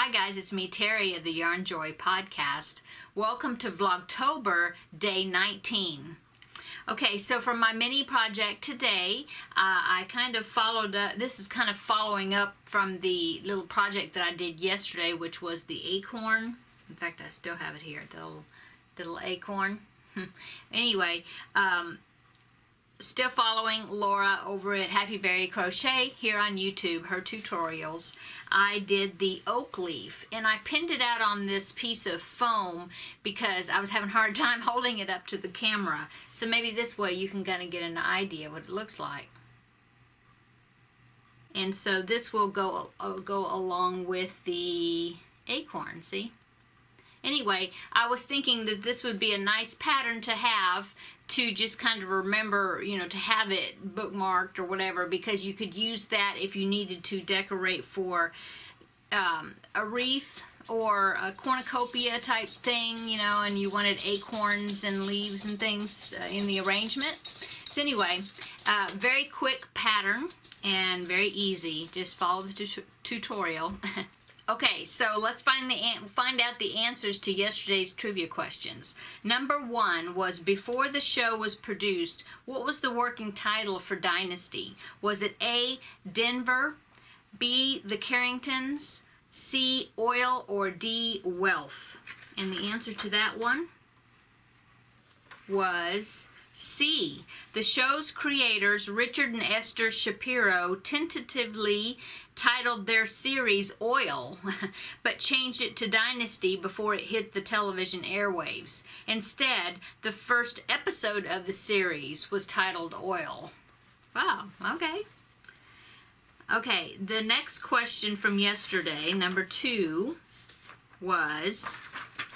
Hi guys, it's me, Terry of the Yarnjoy podcast. Welcome to Vlogtober, day 19. Okay, so for my mini project today, I kind of followed up, this is kind of following up from the little project that I did yesterday, which was the acorn. In fact, I still have it here, the little acorn. Anyway, still following Laura over at Happy Berry Crochet here on YouTube, her tutorials. I did the oak leaf and I pinned it out on this piece of foam because I was having a hard time holding it up to the camera. So maybe this way you can kind of get an idea what it looks like. And so this will go along with the acorn, see? Anyway, I was thinking that this would be a nice pattern to have to just kind of remember, you know, to have it bookmarked or whatever, because you could use that if you needed to decorate for a wreath or a cornucopia type thing, you know, and you wanted acorns and leaves and things in the arrangement. So anyway, very quick pattern and very easy. Just follow the tutorial. Okay, so let's find out the answers to yesterday's trivia questions. Number 1 was, before the show was produced, what was the working title for Dynasty? Was it A, Denver, B, The Carringtons, C, Oil, or D, Wealth? And the answer to that one was C. The show's creators, Richard and Esther Shapiro, tentatively titled their series Oil, but changed it to Dynasty before it hit the television airwaves. Instead, the first episode of the series was titled Oil. Wow, okay. Okay, the next question from yesterday, number 2, was,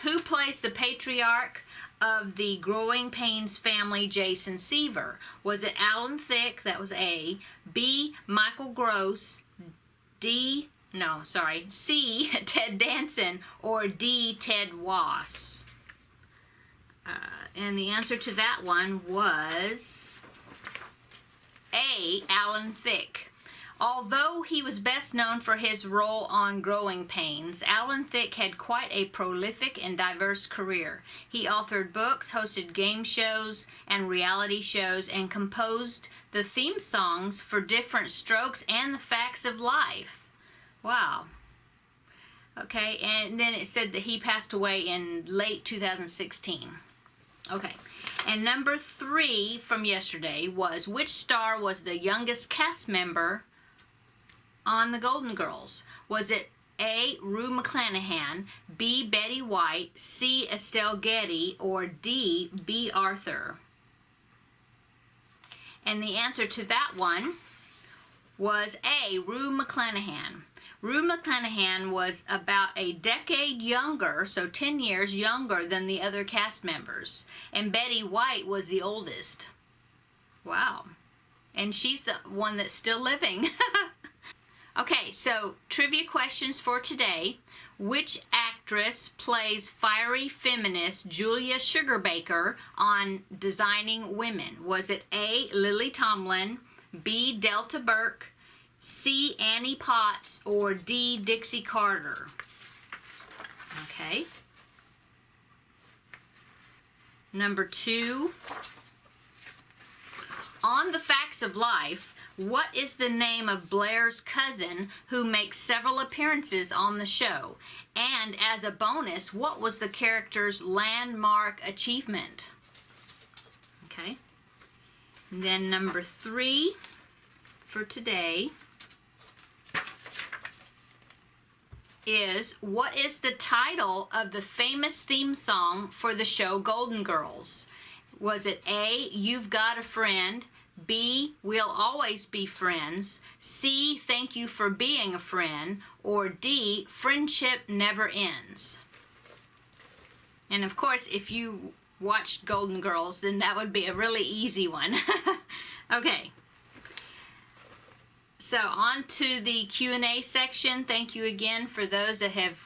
who plays the patriarch of the Growing Pains family, Jason Seaver? Was it Alan Thicke, that was A, B, Michael Gross, C, Ted Danson, or D, Ted Wass? And the answer to that one was A, Alan Thicke. Although he was best known for his role on Growing Pains, Alan Thicke had quite a prolific and diverse career. He authored books, hosted game shows and reality shows, and composed the theme songs for Different Strokes and The Facts of Life. Wow. Okay, and then it said that he passed away in late 2016. Okay, and number 3 from yesterday was, which star was the youngest cast member on the Golden Girls? Was it A, Rue McClanahan, B, Betty White, C, Estelle Getty, or D, B, Arthur? And the answer to that one was A, Rue McClanahan. Rue McClanahan was about a decade younger, so 10 years younger than the other cast members. And Betty White was the oldest. Wow. And she's the one that's still living. Okay, so trivia questions for today. Which actress plays fiery feminist Julia Sugarbaker on Designing Women? Was it A, Lily Tomlin, B, Delta Burke, C, Annie Potts, or D, Dixie Carter? Okay. Number 2. On The Facts of Life, what is the name of Blair's cousin who makes several appearances on the show? And as a bonus, what was the character's landmark achievement? Okay. And then number 3 for today is, what is the title of the famous theme song for the show Golden Girls? Was it A, You've Got a Friend, B, We'll Always Be Friends, C, Thank You for Being a Friend, or D, Friendship Never Ends? And of course, if you watched Golden Girls, then that would be a really easy one. Okay. So on to the Q&A section. Thank you again for those that have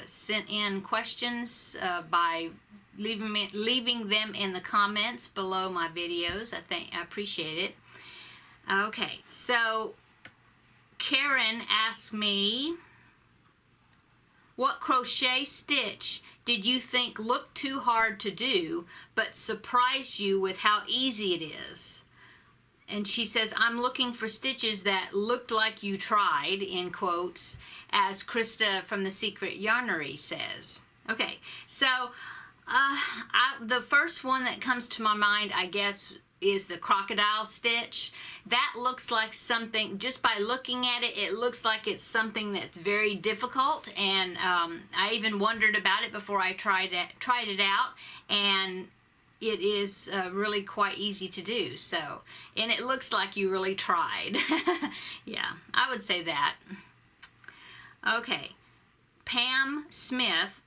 sent in questions by leaving them in the comments below my videos. I appreciate it. Okay, so Karen asked me, What crochet stitch did you think looked too hard to do, but surprised you with how easy it is? And she says, I'm looking for stitches that looked like you tried, in quotes, as Krista from The Secret Yarnery says. Okay, so the first one that comes to my mind, I guess, is the crocodile stitch. That looks like something, just by looking at it, it looks like it's something that's very difficult, and I even wondered about it before I tried it out, and it is really quite easy to do. So, and it looks like you really tried. Yeah, I would say that. Okay, Pam Smith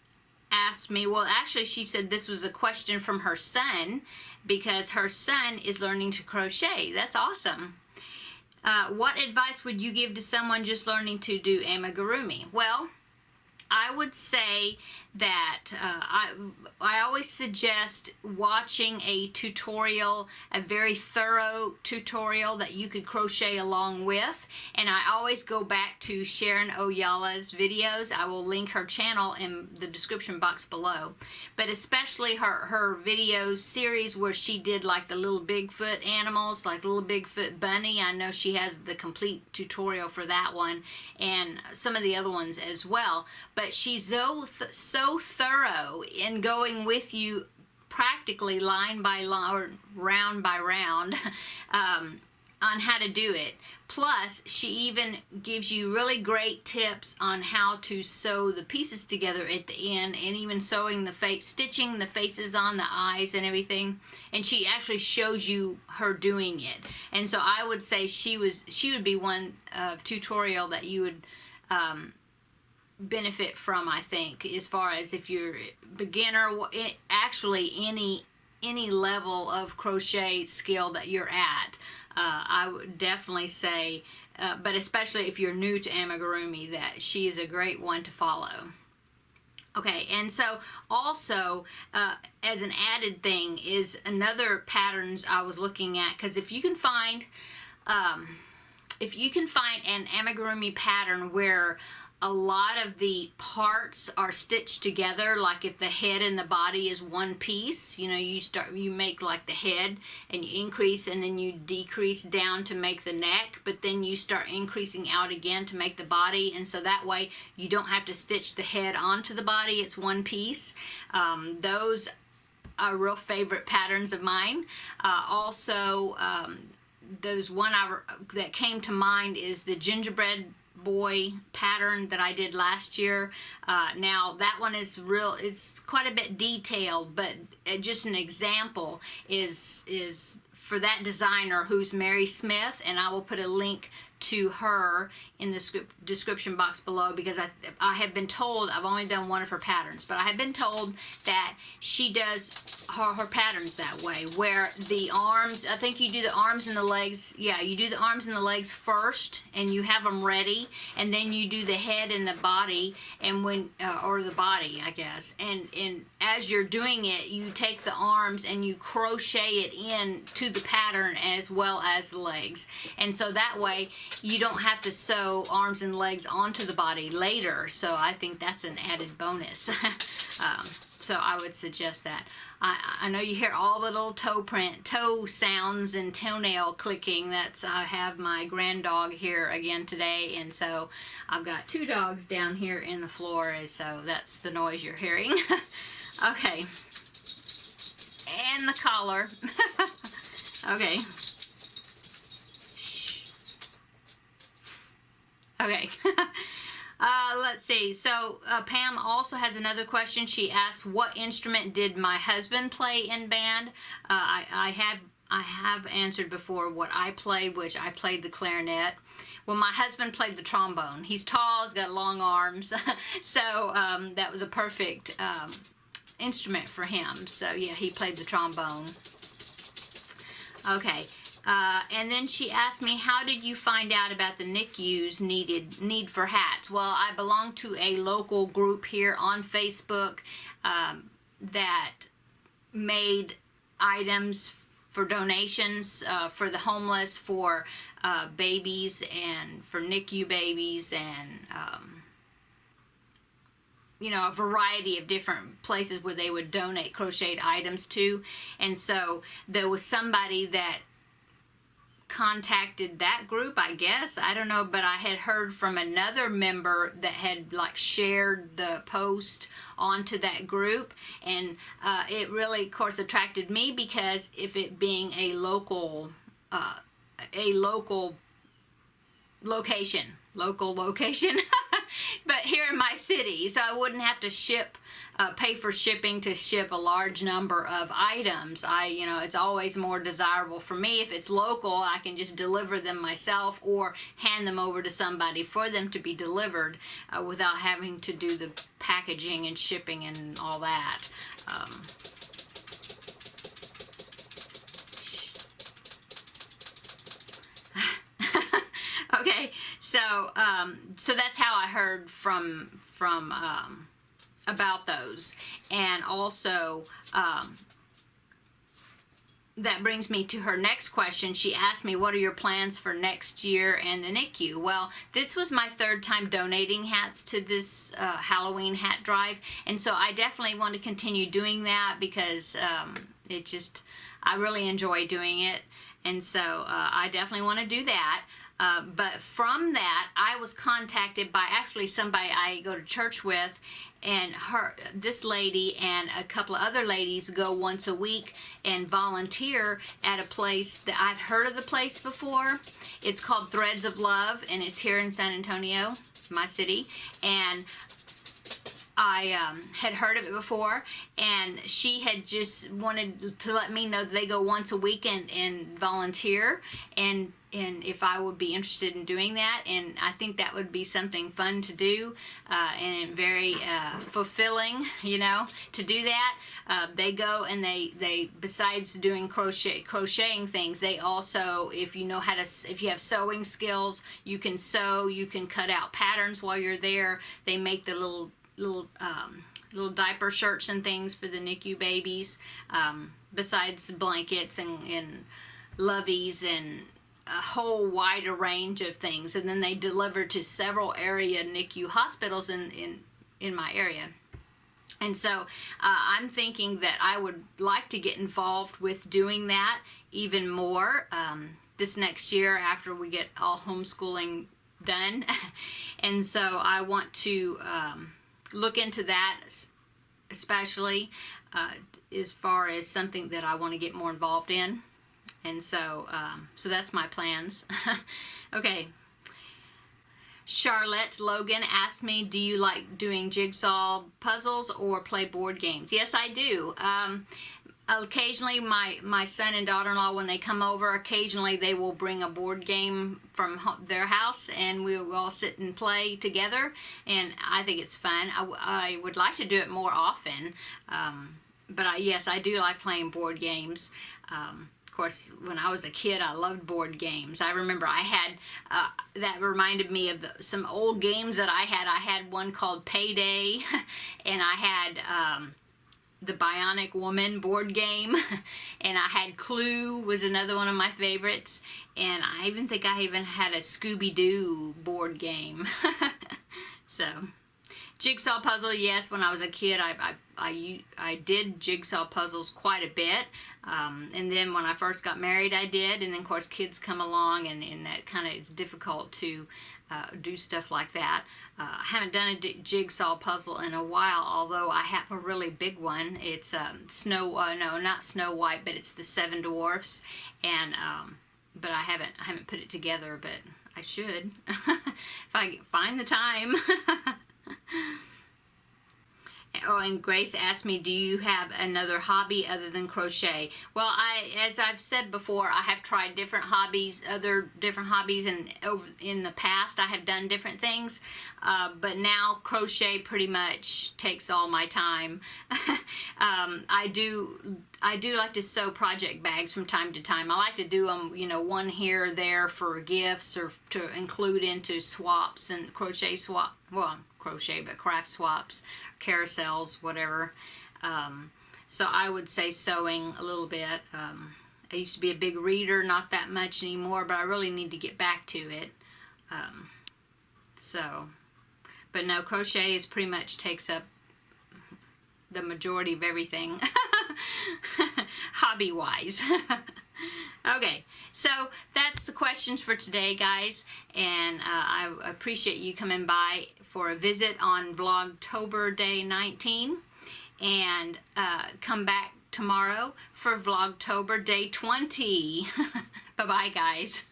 asked me, well, actually she said this was a question from her son, because her son is learning to crochet. That's awesome. What advice would you give to someone just learning to do amigurumi? Well, I would say that I always suggest watching a tutorial, a very thorough tutorial that you could crochet along with. And I always go back to Sharon Oyala's videos. I will link her channel in the description box below. But especially her video series where she did like the little Bigfoot animals, like little Bigfoot bunny. I know she has the complete tutorial for that one, and some of the other ones as well. But she's so thorough in going with you practically line by line or round by round on how to do it. Plus, she even gives you really great tips on how to sew the pieces together at the end, and even sewing the stitching the faces on, the eyes and everything. And she actually shows you her doing it. And so I would say she would be one tutorial that you would benefit from, I think, as far as if you're beginner, actually any level of crochet skill that you're at. I would definitely say, but especially if you're new to amigurumi, that she is a great one to follow. Okay, and so also as an added thing is another patterns I was looking at, because if you can find an amigurumi pattern where a lot of the parts are stitched together, like if the head and the body is one piece, you know, you make like the head and you increase and then you decrease down to make the neck, but then you start increasing out again to make the body, and so that way you don't have to stitch the head onto the body, it's one piece. Those are real favorite patterns of mine. Also, there's one that came to mind is the gingerbread boy pattern that I did last year. Now that one is it's quite a bit detailed, but just an example is for that designer, who's Mary Smith, and I will put a link to her in the description box below, because I have been told, I've only done one of her patterns, but I have been told that she does her patterns that way, where the arms, I think you do the arms and the legs, yeah, you do the arms and the legs first, and you have them ready, and then you do the head and the body, and when, or the body, I guess, and as you're doing it, you take the arms and you crochet it in to the pattern as well as the legs, and so that way you don't have to sew arms and legs onto the body later. So I think that's an added bonus. So I would suggest that. I know you hear all the little toe sounds and toenail clicking. I have my grand dog here again today, and so I've got two dogs down here in the floor, and so that's the noise you're hearing. Okay. And the collar. Okay. Okay, let's see. So Pam also has another question. She asks, what instrument did my husband play in band? I have answered before what I played, which I played the clarinet. Well, my husband played the trombone. He's tall, he's got long arms, so that was a perfect instrument for him. So yeah, he played the trombone. Okay. And then she asked me, how did you find out about the NICU's need for hats? Well, I belong to a local group here on Facebook that made items for donations for the homeless, for babies, and for NICU babies, and you know, a variety of different places where they would donate crocheted items to. And so there was somebody that contacted that group, I guess, I don't know, but I had heard from another member that had like shared the post onto that group, and it really, of course, attracted me because if it being a local location, but here in my city, so I wouldn't have to pay for shipping to ship a large number of items. You know, it's always more desirable for me if it's local. I can just deliver them myself or hand them over to somebody for them to be delivered without having to do the packaging and shipping and all that. Okay, so that's how I heard from about those. And also that brings me to her next question. She asked me, what are your plans for next year and the NICU? Well, this was my third time donating hats to this Halloween hat drive, and so I definitely want to continue doing that because I really enjoy doing it, and so I definitely want to do that. But from that, I was contacted by actually somebody I go to church with, and this lady and a couple of other ladies go once a week and volunteer at a place that I've heard of the place before. It's called Threads of Love, and it's here in San Antonio, my city, and I had heard of it before, and she had just wanted to let me know that they go once a week and volunteer, and if I would be interested in doing that. And I think that would be something fun to do and very fulfilling, you know, to do that. They go and they besides doing crocheting things, they also, if you have sewing skills, you can sew, you can cut out patterns while you're there. They make the little diaper shirts and things for the NICU babies, besides blankets and loveys and a whole wider range of things. And then they deliver to several area NICU hospitals in my area. And so I'm thinking that I would like to get involved with doing that even more this next year after we get all homeschooling done. And so I want to look into that, especially as far as something that I want to get more involved in. And so that's my plans. Okay. Charlotte Logan asked me, do you like doing jigsaw puzzles or play board games? Yes, I do. Occasionally, my son and daughter-in-law, when they come over, occasionally they will bring a board game from their house, and we'll all sit and play together, and I think it's fun. I would like to do it more often, but yes, I do like playing board games. Of course, when I was a kid, I loved board games. I remember I had, that reminded me of some old games that I had. I had one called Payday, and I had the Bionic Woman board game, and I had Clue was another one of my favorites, and I even think I even had a Scooby-Doo board game. So, jigsaw puzzle, yes, when I was a kid, I did jigsaw puzzles quite a bit, and then when I first got married, I did, and then of course kids come along, and that kind of is difficult to do stuff like that. I haven't done a jigsaw puzzle in a while, although I have a really big one. It's no, not Snow White, but it's the Seven Dwarfs, and but I haven't put it together, but I should if I find the time. Oh, and Grace asked me, do you have another hobby other than crochet? Well, as I've said before, I have tried other different hobbies, and in the past I have done different things, but now crochet pretty much takes all my time. I do like to sew project bags from time to time. I like to do them, you know, one here or there for gifts or to include into swaps and crochet but craft swaps, carousels, whatever. So I would say sewing a little bit. I used to be a big reader, not that much anymore, but I really need to get back to it. But But no, crochet is pretty much takes up the majority of everything, hobby-wise. Okay, so that's the questions for today, guys, and I appreciate you coming by for a visit on Vlogtober Day 19, and come back tomorrow for Vlogtober Day 20. Bye-bye, guys.